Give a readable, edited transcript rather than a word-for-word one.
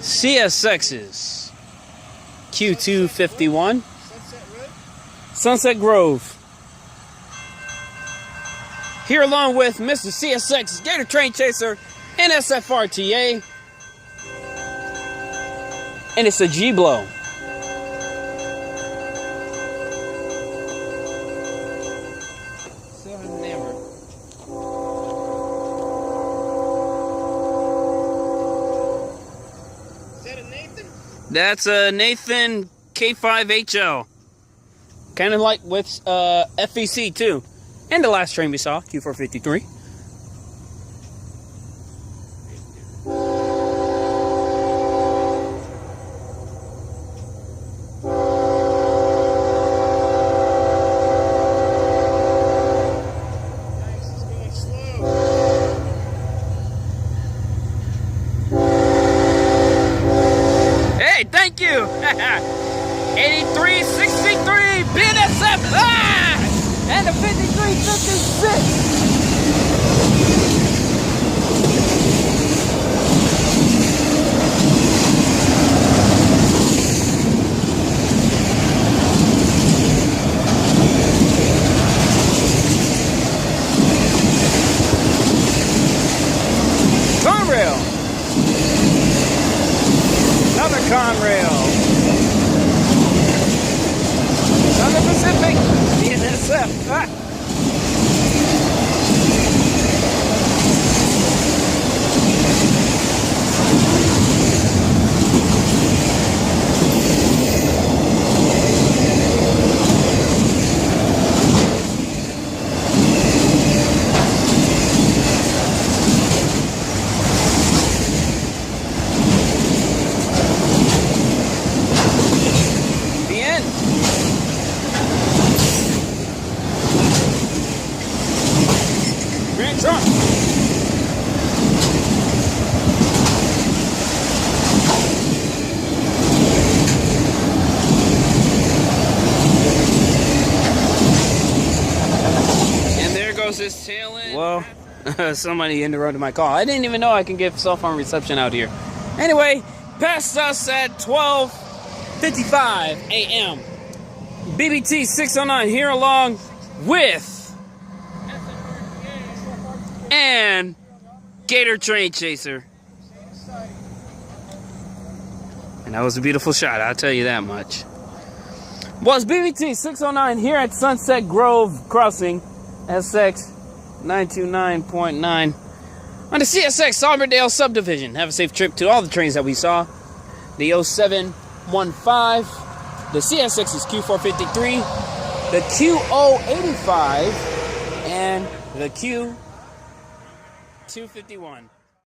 CSX's Q251 Sunset Grove. Here along with Mr. CSX Gator Train Chaser NSF RTA. And it's a G-blow. That's a Nathan K5HL. Kind of like with FEC too. And the last train we saw, Q453. Thank you. 8363 BNSF and the 5356. Conrail. Another Conrail. Southern Pacific. BNSF. Trump. And there goes his tail end. Well, somebody interrupted my call. I didn't even know I can get cell phone reception out here. Anyway, past us at 12:55 a.m. BBT 609 here along with and Gator Train Chaser. And that was a beautiful shot, I'll tell you that much. Well, it's BBT 609 here at Sunset Grove Crossing, SX 929.9 on the CSX Auburndale subdivision. Have a safe trip to all the trains that we saw. The 0715, the CSX is Q453, the Q085, and the Q251.